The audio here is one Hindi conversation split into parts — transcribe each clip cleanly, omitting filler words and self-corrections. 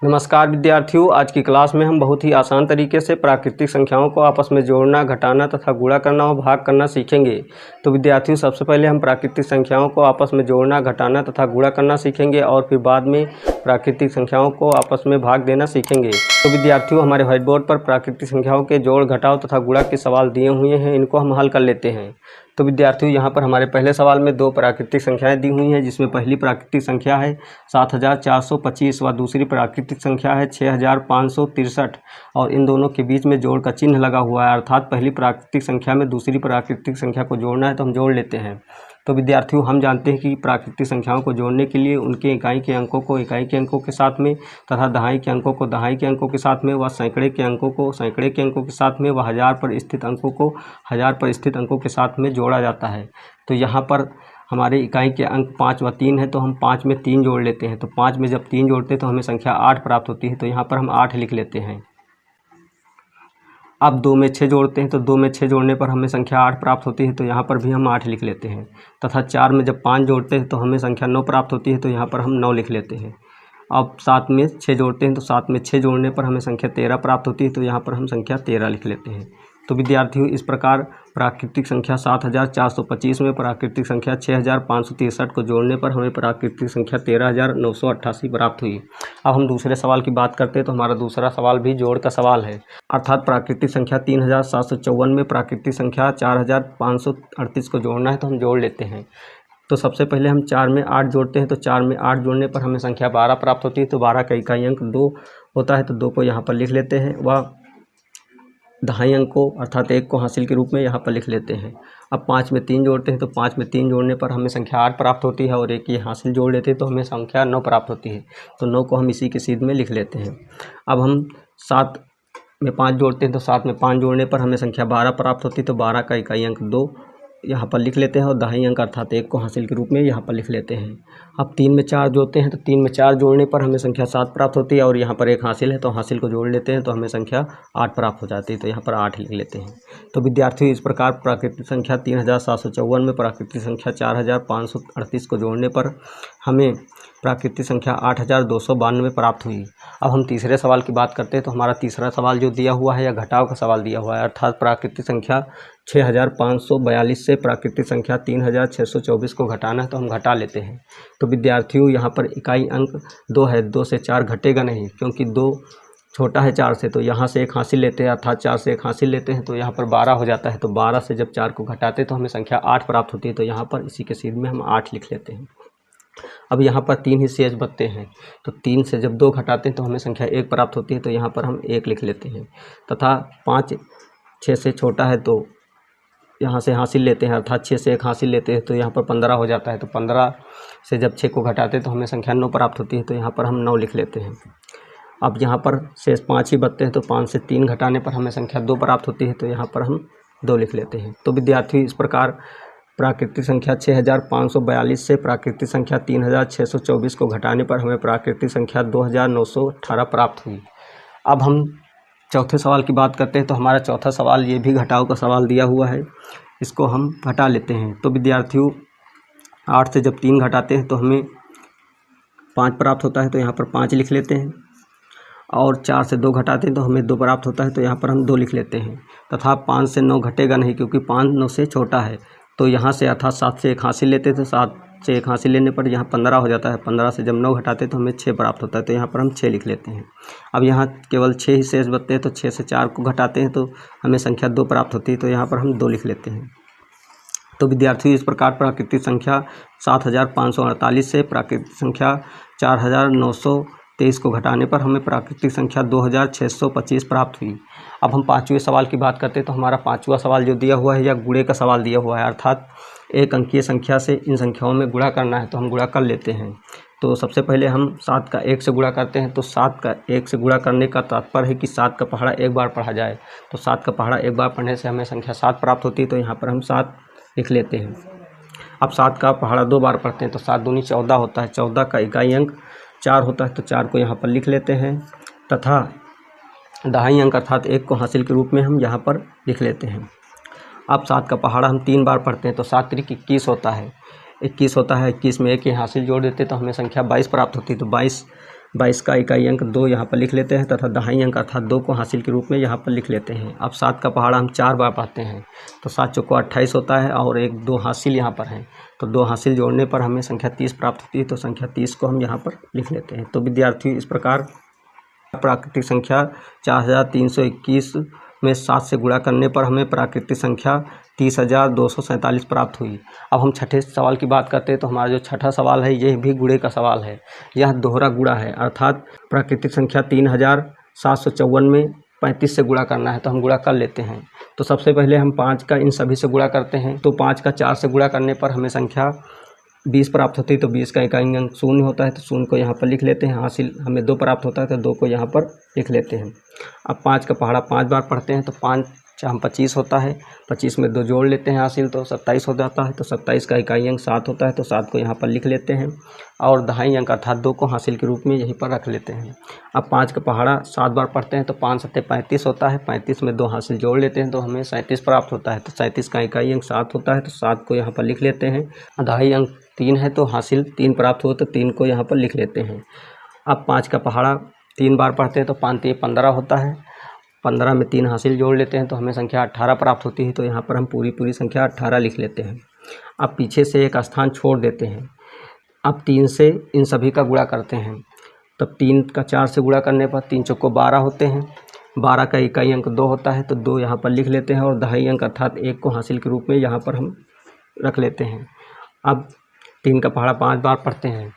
नमस्कार विद्यार्थियों, आज की क्लास में हम बहुत ही आसान तरीके से प्राकृतिक संख्याओं को आपस में जोड़ना, घटाना तथा गुणा करना और भाग करना सीखेंगे। तो विद्यार्थियों, सबसे पहले हम प्राकृतिक संख्याओं को आपस में जोड़ना, घटाना तथा गुणा करना सीखेंगे और फिर बाद में प्राकृतिक संख्याओं को आपस में भाग देना सीखेंगे। तो विद्यार्थियों, हमारे व्हाइट बोर्ड पर प्राकृतिक संख्याओं के जोड़, घटाव तथा गुणा के सवाल दिए हुए हैं, इनको हम हल कर लेते हैं। तो विद्यार्थियों, यहाँ पर हमारे पहले सवाल में दो प्राकृतिक संख्याएं दी हुई हैं, जिसमें पहली प्राकृतिक संख्या है 7425 व दूसरी प्राकृतिक संख्या है 6563 और इन दोनों के बीच में जोड़ का चिन्ह लगा हुआ है। अर्थात पहली प्राकृतिक संख्या में दूसरी प्राकृतिक संख्या को जोड़ना है तो हम जोड़ लेते हैं। तो विद्यार्थियों, हम जानते हैं कि प्राकृतिक संख्याओं को जोड़ने के लिए उनके इकाई के अंकों को इकाई के अंकों के साथ में तथा दहाई के अंकों को दहाई के अंकों के साथ में व सैकड़े के अंकों को सैकड़े के अंकों के साथ में व हज़ार पर स्थित अंकों को हज़ार पर स्थित अंकों के साथ में जोड़ा जाता है। तो यहाँ पर हमारे इकाई के अंक 5 व 3 है, तो हम 5 में 3 जोड़ लेते हैं। तो 5 में जब 3 जोड़ते हैं तो हमें संख्या 8 प्राप्त होती है। तो यहाँ पर हम 8 लिख लेते हैं। अब 2 में 6 जोड़ते हैं तो 2 में 6 जोड़ने पर हमें संख्या 8 प्राप्त होती है। तो यहाँ पर भी हम 8 लिख लेते हैं। तथा 4 में जब 5 जोड़ते हैं तो हमें संख्या 9 प्राप्त होती है। तो यहाँ पर हम 9 लिख लेते हैं। अब 7 में 6 जोड़ते हैं तो 7 में 6 जोड़ने पर हमें संख्या 13 प्राप्त होती है। तो यहाँ पर हम संख्या 13 लिख लेते हैं। तो विद्यार्थियों, इस प्रकार प्राकृतिक संख्या 7425 में प्राकृतिक संख्या 6563 को जोड़ने पर हमें प्राकृतिक संख्या 13988 प्राप्त हुई। अब हम दूसरे सवाल की बात करते हैं। तो हमारा दूसरा सवाल भी जोड़ का सवाल है। अर्थात प्राकृतिक संख्या 3754 में प्राकृतिक संख्या 4538 को जोड़ना है तो हम जोड़ लेते हैं। तो सबसे पहले हम 4 में 8 जोड़ते हैं। तो 4 में 8 जोड़ने पर हमें संख्या 12 प्राप्त होती है। तो 12 का इकाई अंक 2 होता है। तो 2 को यहाँ पर लिख लेते हैं व दहाई अंक को अर्थात 1 को हासिल के रूप में यहाँ पर लिख लेते हैं। अब 5 में 3 जोड़ते हैं। तो 5 में 3 जोड़ने पर हमें संख्या 8 प्राप्त होती है और 1 ये हासिल जोड़ लेते हैं तो हमें संख्या 9 प्राप्त होती है। तो 9 को हम इसी के सीध में लिख लेते हैं। अब हम 7 में 5 जोड़ते हैं। तो 7 में 5 जोड़ने पर हमें संख्या 12 प्राप्त होती है। तो 12 का इकाई अंक 2 यहाँ पर लिख लेते हैं और दहाई अंक अर्थात 1 को हासिल के रूप में यहाँ पर लिख लेते हैं। अब 3 में 4 जोड़ते हैं। तो 3 में 4 जोड़ने पर हमें संख्या 7 प्राप्त होती है और यहाँ पर 1 हासिल है तो हासिल को जोड़ लेते हैं तो हमें संख्या 8 प्राप्त हो जाती है। तो यहाँ पर 8 लिख लेते हैं। तो विद्यार्थियों, इस प्रकार प्राकृतिक संख्या 3754 में प्राकृतिक संख्या 4538 को जोड़ने पर हमें प्राकृतिक संख्या 8292 प्राप्त हुई। अब हम तीसरे सवाल की बात करते हैं। तो हमारा तीसरा सवाल जो दिया हुआ है या घटाव का सवाल दिया हुआ है। अर्थात प्राकृतिक संख्या 6542 से प्राकृतिक संख्या 3624 को घटाना है तो हम घटा लेते हैं। तो विद्यार्थियों, यहाँ पर इकाई अंक 2 है। 2 से 4 घटेगा नहीं क्योंकि 2 छोटा है 4 से। तो यहाँ से 1 हासिल लेते हैं अर्थात 4 से 1 हासिल लेते हैं तो यहाँ पर 12 हो जाता है। तो 12 से जब 4 को घटाते हैं तो हमें संख्या 8 प्राप्त होती है। तो यहाँ पर इसी के सीध में हम 8 लिख लेते हैं। अब यहाँ पर 3 ही शेष बचते हैं। तो 3 से जब 2 घटाते हैं तो हमें संख्या 1 प्राप्त होती है। तो यहाँ पर हम 1 लिख लेते हैं। तथा 5 6 से छोटा है तो यहाँ से हासिल लेते हैं अर्थात 6 से 1 हासिल लेते हैं तो यहाँ पर 15 हो जाता है। तो 15 से जब 6 को घटाते हैं तो हमें संख्या 9 प्राप्त होती है। तो यहाँ पर हम 9 लिख लेते हैं। अब यहाँ पर शेष 5 ही बचते हैं। तो 5 से 3 घटाने पर हमें संख्या 2 प्राप्त होती है। तो यहाँ पर हम 2 लिख लेते हैं। तो विद्यार्थी, इस प्रकार प्राकृतिक संख्या 6542 से प्राकृतिक संख्या 3624 को घटाने पर हमें प्राकृतिक संख्या 2918 प्राप्त हुई। अब हम चौथे सवाल की बात करते हैं। तो हमारा चौथा सवाल ये भी घटाव का सवाल दिया हुआ है, इसको हम घटा लेते हैं। तो विद्यार्थियों, 8 से जब 3 घटाते हैं तो हमें 5 प्राप्त होता है। तो यहाँ पर 5 लिख लेते हैं। और 4 से 2 घटाते हैं तो हमें 2 प्राप्त होता है। तो यहाँ पर हम 2 लिख लेते हैं। तथा 5 से 9 घटेगा नहीं क्योंकि 5 9 से छोटा है। तो यहाँ से अर्थात 7 से 1 हासिल लेते थे। 7 से 1 हासिल लेने पर यहाँ 15 हो जाता है। 15 से जब 9 घटाते तो हमें 6 प्राप्त होता है। तो यहाँ पर हम 6 लिख लेते हैं। अब यहाँ केवल 6 ही शेष बचते हैं। तो 6 से 4 को घटाते हैं तो हमें संख्या 2 प्राप्त होती है। तो यहाँ पर हम 2 लिख लेते हैं। तो विद्यार्थियों, इस प्रकार प्राकृतिक संख्या 7548 से प्राकृतिक संख्या 4923 को घटाने पर हमें प्राकृतिक संख्या 2625 प्राप्त हुई। अब हम पाँचवें सवाल की बात करते हैं। तो हमारा पाँचवा सवाल जो दिया हुआ है या गुणे का सवाल दिया हुआ है। अर्थात एक अंकीय संख्या से इन संख्याओं में गुणा करना है तो हम गुणा कर लेते हैं। तो सबसे पहले हम 7 का 1 से गुणा करते हैं। तो 7 का 1 से गुणा करने का तात्पर्य है कि 7 का पहाड़ा एक बार पढ़ा जाए। तो 7 का पहाड़ा एक बार पढ़ने से हमें संख्या 7 प्राप्त होती है। तो यहाँ पर हम 7 लिख लेते हैं। अब 7 का पहाड़ा 2 बार पढ़ते हैं तो 7 दूनी 14 होता है। 14 का इकाई अंक 4 होता है। तो 4 को यहाँ पर लिख लेते हैं तथा दहाई अंक अर्थात 1 को हासिल के रूप में हम यहाँ पर लिख लेते हैं। अब 7 का पहाड़ा हम 3 बार पढ़ते हैं तो 7 त्रिक 21 होता है। 21 होता है। 21 में 1 ही हासिल जोड़ देते तो हमें संख्या 22 प्राप्त होती है। तो 22 22 का इकाई अंक 2 यहाँ पर लिख लेते हैं तथा दहाई अंक अर्थात 2 को हासिल के रूप में यहाँ पर लिख लेते हैं। अब 7 का पहाड़ा हम 4 बार पढ़ते हैं तो 7 चौको 28 होता है और 2 हासिल यहाँ पर हैं तो 2 हासिल जोड़ने पर हमें संख्या 30 प्राप्त होती है। तो संख्या 30 को हम यहाँ पर लिख लेते हैं। तो विद्यार्थियों, इस प्रकार प्राकृतिक संख्या 4321 में 7 से गुणा करने पर हमें प्राकृतिक संख्या 30,247 प्राप्त हुई। अब हम छठे सवाल की बात करते हैं तो हमारा जो छठा सवाल है यह भी गुणे का सवाल है। यह दोहरा गुणा है अर्थात प्राकृतिक संख्या 3754 में 35 से गुणा करना है तो हम गुणा कर लेते हैं। तो सबसे पहले हम 5 का इन सभी से गुणा करते हैं तो 5 का 4 से गुणा करने पर हमें संख्या 20 प्राप्त होती है। तो 20 का इकाई अंक 0 होता है तो 0 को यहाँ पर लिख लेते हैं। हासिल हमें 2 प्राप्त होता है तो 2 को यहाँ पर लिख लेते हैं। अब 5 का पहाड़ा 5 बार पढ़ते हैं तो 5 हम 25 होता है, 25 में 2 जोड़ लेते हैं हासिल तो 27 हो जाता है। तो 27 का इकाई अंक 7 होता है तो 7 को यहाँ पर लिख लेते हैं और दहाई अंक अर्थात 2 को हासिल के रूप में यहीं पर रख लेते हैं। अब 5 का पहाड़ा 7 बार पढ़ते हैं तो 5 सत्ते 35 होता है, 35 में 2 हासिल जोड़ लेते हैं तो हमें 37 प्राप्त होता है। तो 37 का इकाई अंक 7 होता है तो 7 को यहाँ पर लिख लेते हैं। दहाई अंक 3 है तो हासिल 3 प्राप्त हुआ तो 3 को यहाँ पर लिख लेते हैं। अब 5 का पहाड़ा 3 बार पढ़ते हैं तो 5 3 15 होता है, 15 में 3 हासिल जोड़ लेते हैं तो हमें संख्या 18 प्राप्त होती है। तो यहाँ पर हम पूरी संख्या 18 लिख लेते हैं। अब पीछे से एक स्थान छोड़ देते हैं। अब 3 से इन सभी का गुणा करते हैं तब 3 का 4 से गुणा करने पर 3 चौको 12 होते हैं, 12 का इकाई अंक 2 होता है तो 2 यहाँ पर लिख लेते हैं और दहाई अंक अर्थात 1 को हासिल के रूप में यहाँ पर हम रख लेते हैं। अब 3 का पहाड़ा 5 बार पढ़ते हैं,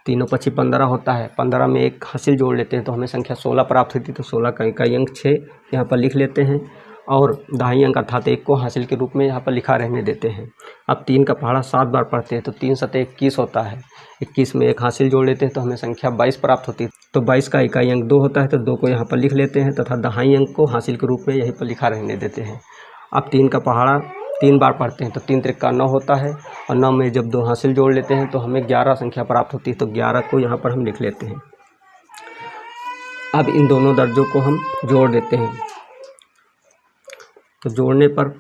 तीनों 25 15 होता है, 15 में 1 हासिल जोड़ लेते हैं तो हमें संख्या 16 प्राप्त होती है। तो 16 का इकाई अंक 6 यहाँ पर लिख लेते हैं और दहाई अंक अर्थात 1 को हासिल के रूप में यहाँ पर लिखा रहने देते हैं। अब 3 का पहाड़ा 7 बार पढ़ते हैं तो 3 सत्ते 21 होता है, 21 में 1 हासिल जोड़ लेते हैं तो हमें संख्या 22 प्राप्त होती है। तो 22 का इकाई अंक 2 होता है तो 2 को यहाँ पर लिख लेते हैं तथा दहाई अंक को हासिल के रूप में यहीं पर लिखा रहने देते हैं। अब 3 का पहाड़ा 3 बार पढ़ते हैं तो 3 त्रिका 9 होता है और 9 में जब 2 हासिल जोड़ लेते हैं तो हमें 11 संख्या प्राप्त होती है। तो 11 को यहाँ पर हम लिख लेते हैं। अब इन दोनों दर्जों को हम जोड़ देते हैं तो जोड़ने पर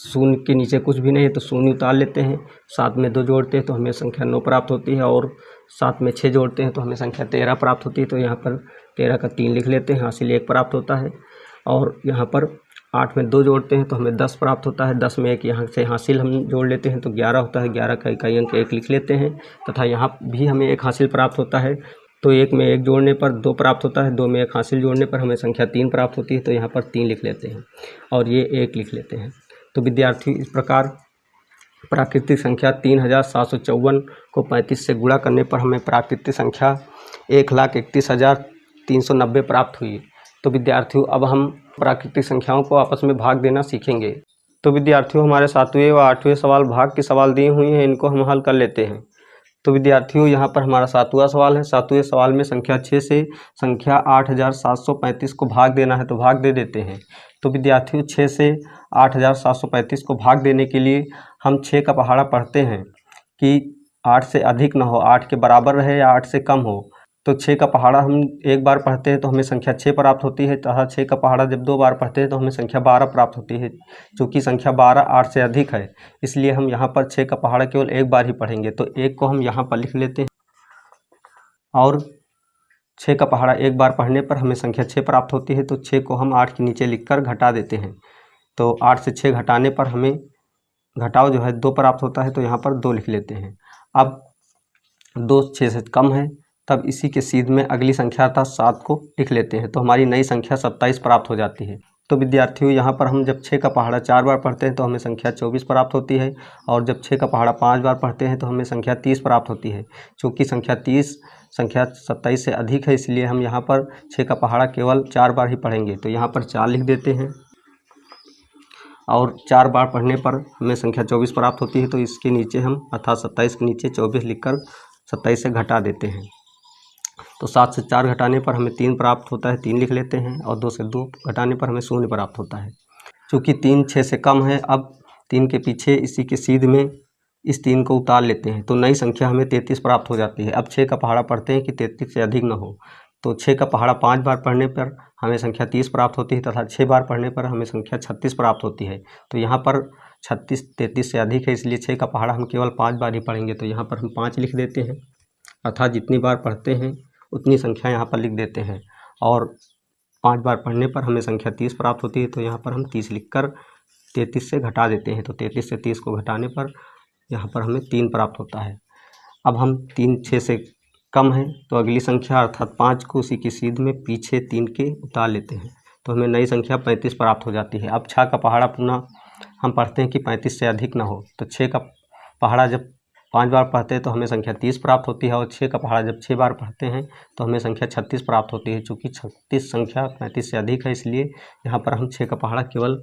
0 के नीचे कुछ भी नहीं है तो 0 उतार लेते हैं। 7 में 2 जोड़ते हैं तो हमें संख्या 9 प्राप्त होती है और 7 में 6 जोड़ते हैं तो हमें संख्या 13 प्राप्त होती है। तो यहाँ पर 13 का 3 लिख लेते हैं, हासिल 1 प्राप्त होता है और यहाँ पर 8 में 2 जोड़ते हैं तो हमें 10 प्राप्त होता है, 10 में 1 यहाँ से हासिल हम जोड़ लेते हैं तो 11 होता है, 11 का इकाई अंक 1 लिख लेते हैं तथा यहाँ भी हमें 1 हासिल प्राप्त होता है। तो 1 में 1 जोड़ने पर 2 प्राप्त होता है, 2 में 1 हासिल जोड़ने पर हमें संख्या 3 प्राप्त होती है। तो यहाँ पर 3 लिख लेते हैं और ये 1 लिख लेते हैं। तो विद्यार्थी, इस प्रकार प्राकृतिक संख्या 3754 को 35 से गुणा करने पर हमें प्राकृतिक संख्या 1,31,390 प्राप्त हुई। तो विद्यार्थियों, अब हम प्राकृतिक संख्याओं को आपस में भाग देना सीखेंगे। तो विद्यार्थियों, हमारे 7वें व 8वें सवाल भाग के सवाल दिए हुए हैं, इनको हम हल कर लेते हैं। तो विद्यार्थियों, यहाँ पर हमारा 7वां सवाल है। 7वें सवाल में संख्या 6 से संख्या 8735 को भाग देना है तो भाग दे देते हैं। तो विद्यार्थियों, 6 से 8735 को भाग देने के लिए हम 6 का पहाड़ा पढ़ते हैं कि 8 से अधिक ना हो, 8 के बराबर रहे या 8 से कम हो। तो 6 का पहाड़ा हम 1 बार पढ़ते हैं तो हमें संख्या 6 प्राप्त होती है तथा 6 का पहाड़ा जब 2 बार पढ़ते हैं तो हमें संख्या 12 प्राप्त होती है। चूँकि संख्या 12 8 से अधिक है, इसलिए हम यहाँ पर 6 का पहाड़ा केवल 1 बार ही पढ़ेंगे। तो 1 को हम यहाँ पर लिख लेते हैं और 6 का पहाड़ा 1 बार पढ़ने पर हमें संख्या 6 प्राप्त होती है। तो 6 को हम 8 के नीचे लिखकर घटा देते हैं। तो 8 से 6 घटाने पर हमें घटाव जो है 2 प्राप्त होता है तो यहाँ पर 2 लिख लेते हैं। अब 2 6 से कम है, तब इसी के सीध में अगली संख्या अर्थात 7 को लिख लेते हैं तो हमारी नई संख्या 27 प्राप्त हो जाती है। तो विद्यार्थियों, यहाँ पर हम जब 6 का पहाड़ा 4 बार पढ़ते हैं तो हमें संख्या 24 प्राप्त होती है और जब 6 का पहाड़ा 5 बार पढ़ते हैं तो हमें संख्या 30 प्राप्त होती है। चूँकि संख्या 30 संख्या 27 से अधिक है, इसलिए हम यहाँ पर 6 का पहाड़ा केवल 4 बार ही पढ़ेंगे। तो यहाँ पर 4 लिख देते हैं और 4 बार पढ़ने पर हमें संख्या 24 प्राप्त होती है। तो इसके नीचे हम अर्थात 27 के नीचे 24 लिखकर 27 से घटा देते हैं। तो 7 से 4 घटाने पर हमें 3 प्राप्त होता है, 3 लिख लेते हैं और 2 से 2 घटाने पर हमें 0 प्राप्त होता है। चूँकि 3 6 से कम है, अब 3 के पीछे इसी के सीध में इस 3 को उतार लेते हैं तो नई संख्या हमें 33 प्राप्त हो जाती है। अब 6 का पहाड़ा पढ़ते हैं कि 33 से अधिक न हो। तो 6 का पहाड़ा 5 बार पढ़ने पर हमें संख्या 30 प्राप्त होती है तथा 6 बार पढ़ने पर हमें संख्या 36 प्राप्त होती है। तो यहाँ पर 36 33 से अधिक है, इसलिए 6 का पहाड़ा हम केवल 5 बार ही पढ़ेंगे। तो यहाँ पर हम 5 लिख देते हैं अर्थात जितनी बार पढ़ते हैं उतनी संख्या यहाँ पर लिख देते हैं। और 5 बार पढ़ने पर हमें संख्या 30 प्राप्त होती है, तो यहाँ पर हम 30 लिखकर 33 से घटा देते हैं। तो 33 से 30 को घटाने पर यहाँ पर हमें 3 प्राप्त होता है। अब हम 3 6 से कम है, तो अगली संख्या अर्थात 5 को उसी की सीध में पीछे 3 के उतार लेते हैं, तो हमें नई संख्या 35 प्राप्त हो जाती है। अब 6 का पहाड़ा पुनः हम पढ़ते हैं कि 35 से अधिक ना हो, तो 6 का पहाड़ा जब 5 बार पढ़ते हैं तो हमें संख्या 30 प्राप्त होती है, और 6 का पहाड़ा जब 6 बार पढ़ते हैं तो हमें संख्या 36 प्राप्त होती है। चूँकि 36 संख्या 35 से अधिक है, इसलिए यहाँ पर हम 6 का पहाड़ा केवल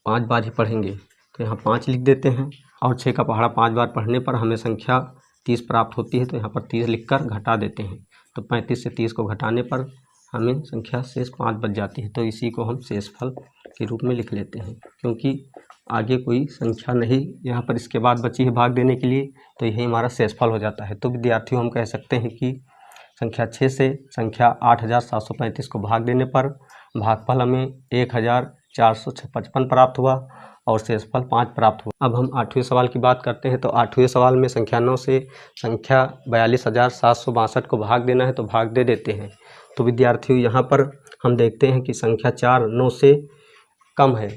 5 बार ही पढ़ेंगे, तो यहाँ 5 लिख देते हैं। और 6 का पहाड़ा 5 बार पढ़ने पर हमें संख्या 30 प्राप्त होती है, तो यहाँ पर 30 लिखकर घटा देते हैं। तो 35 से 30 को घटाने पर हमें संख्या शेष 5 बच जाती है, तो इसी को हम शेषफल के रूप में लिख लेते हैं। क्योंकि आगे कोई संख्या नहीं यहाँ पर इसके बाद बची है भाग देने के लिए, तो यही हमारा शेषफल हो जाता है। तो विद्यार्थियों हम कह सकते हैं कि संख्या 6 से संख्या 8735 को भाग देने पर भागफल हमें 1455 प्राप्त हुआ और शेषफल 5 प्राप्त हुआ। अब हम 8वें सवाल की बात करते हैं। तो 8वें सवाल में संख्या 9 से संख्या 42,762 को भाग देना है, तो भाग दे देते हैं। तो विद्यार्थियों यहाँ पर हम देखते हैं कि संख्या 4 9 से कम है,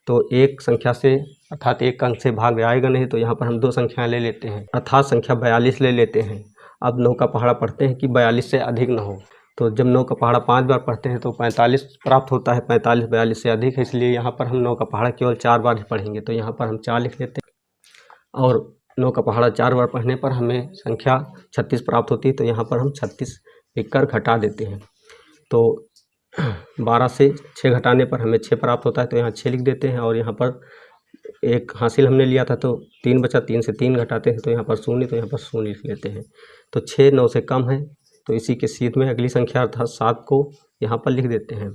तो एक संख्या से अर्थात एक अंक से भाग आएगा नहीं, तो यहाँ पर हम 2 संख्याएँ ले लेते हैं, अर्थात संख्या 42 ले लेते हैं। अब 9 का पहाड़ा पढ़ते हैं कि 42 से अधिक न हो, तो जब 9 का पहाड़ा 5 बार पढ़ते हैं तो 45 प्राप्त होता है। 45 42 से अधिक है, इसलिए यहाँ पर हम 9 का पहाड़ा केवल 4 बार ही पढ़ेंगे, तो यहाँ पर हम 4 लिख लेते हैं। और 9 का पहाड़ा 4 बार पढ़ने पर हमें संख्या 36 प्राप्त होती है, तो यहाँ पर हम 36 लिखकर घटा देते हैं। तो 12 से 6 घटाने पर हमें 6 प्राप्त होता है, तो यहाँ 6 लिख देते हैं। और यहाँ पर एक हासिल हमने लिया था, तो 3 बचा, 3 से 3 घटाते हैं तो यहाँ पर 0, तो यहाँ पर 0 लिख लेते हैं। तो 6 9 से कम है, तो इसी के सीध में अगली संख्या अर्थात 7 को यहाँ पर लिख देते हैं,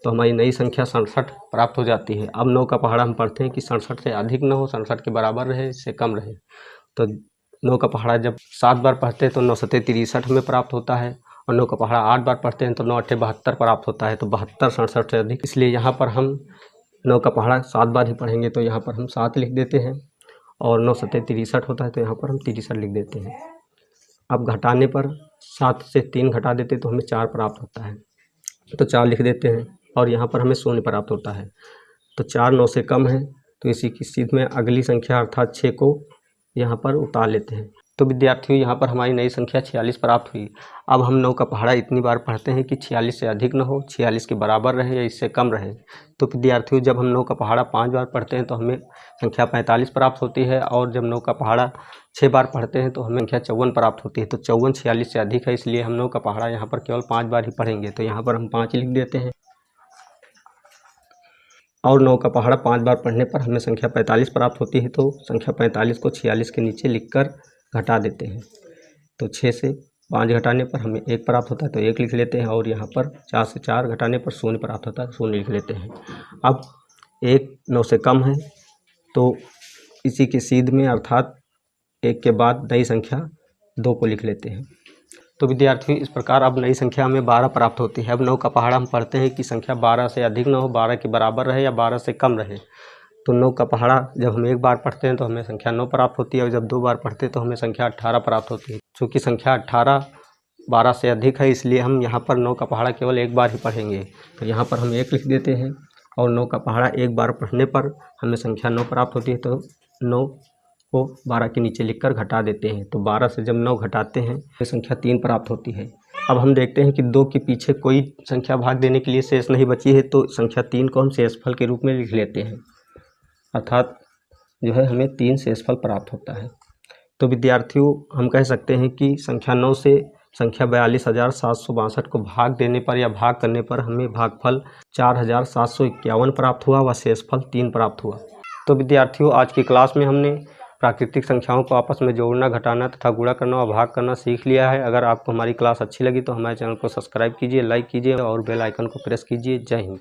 तो हमारी नई संख्या 67 प्राप्त हो जाती है। अब 9 का पहाड़ा हम पढ़ते हैं कि 67 से अधिक न हो, 67 के बराबर रहे, इससे कम रहे। तो 9 का पहाड़ा जब 7 बार पढ़ते हैं तो 9 7 63 में प्राप्त होता है, और 9 का पहाड़ा 8 बार पढ़ते हैं तो 9 8 72 प्राप्त होता है। तो 72 67 से अधिक, इसलिए यहाँ पर हम 9 का पहाड़ा 7 बार ही पढ़ेंगे, तो यहाँ पर हम 7 लिख देते हैं। और 9 7 63 होता है, तो यहाँ पर हम 63 लिख देते हैं। अब घटाने पर 7 से 3 घटा देते तो हमें 4 प्राप्त होता है, तो 4 लिख देते हैं। और यहाँ पर हमें 0 प्राप्त होता है। तो 4 9 से कम है, तो इसी की सीध में अगली संख्या अर्थात 6 को यहाँ पर उतार लेते हैं। तो विद्यार्थियों यहाँ पर हमारी नई संख्या 46 प्राप्त हुई। अब हम 9 का पहाड़ा इतनी बार पढ़ते हैं कि 46 से अधिक न हो, 46 के बराबर रहे या इससे कम रहे। तो विद्यार्थियों जब हम 9 का पहाड़ा 5 बार पढ़ते हैं तो हमें संख्या 45 प्राप्त होती है, और जब 9 का पहाड़ा 6 बार पढ़ते हैं तो हमें संख्या 54 प्राप्त होती है। तो 54 46 से अधिक है, इसलिए हम 9 का पहाड़ा यहाँ पर केवल 5 बार ही पढ़ेंगे, तो यहाँ पर हम 5 लिख देते हैं। और 9 का पहाड़ा 5 बार पढ़ने पर हमें संख्या 45 प्राप्त होती है, तो संख्या 45 को 46 के नीचे लिखकर घटा देते हैं। तो 6 से 5 घटाने पर हमें 1 प्राप्त होता है, तो 1 लिख लेते हैं। और यहाँ पर 4 से 4 घटाने पर 0 प्राप्त होता है, 0 लिख लेते हैं। अब 1 9 से कम है, तो इसी के सीध में अर्थात 1 के बाद नई संख्या 2 को लिख लेते हैं। तो विद्यार्थियों इस प्रकार अब नई संख्या हमें 12 प्राप्त होती है। अब 9 का पहाड़ा हम पढ़ते हैं कि संख्या 12 से अधिक न हो, 12 के बराबर रहे या 12 से कम रहे। तो 9 का पहाड़ा जब हम 1 बार पढ़ते हैं तो हमें संख्या 9 प्राप्त होती है, और जब 2 बार पढ़ते हैं तो हमें संख्या 18 प्राप्त होती है। चूँकि संख्या 18 12 से अधिक है, इसलिए हम यहाँ पर 9 का पहाड़ा केवल 1 बार ही पढ़ेंगे, तो यहाँ पर हम 1 लिख देते हैं। और 9 का पहाड़ा 1 बार पढ़ने पर हमें संख्या 9 प्राप्त होती है, तो 9 को 12 के नीचे लिखकर घटा देते हैं। तो 12 से जब 9 घटाते हैं तो संख्या 3 प्राप्त होती है। अब हम देखते हैं कि 2 के पीछे कोई संख्या भाग देने के लिए शेष नहीं बची है, तो संख्या 3 को हम शेषफल के रूप में लिख लेते हैं, अर्थात जो है हमें 3 शेषफल प्राप्त होता है। तो विद्यार्थियों हम कह सकते हैं कि संख्या 9 से संख्या 42,762 को भाग देने पर या भाग करने पर हमें भागफल 4,751 प्राप्त हुआ व शेषफल 3 प्राप्त हुआ। तो विद्यार्थियों आज की क्लास में हमने प्राकृतिक संख्याओं को आपस में जोड़ना, घटाना तथा गुणा करना और भाग करना सीख लिया है। अगर आपको हमारी क्लास अच्छी लगी तो हमारे चैनल को सब्सक्राइब कीजिए, लाइक कीजिए और बेल आइकन को प्रेस कीजिए। जय हिंद।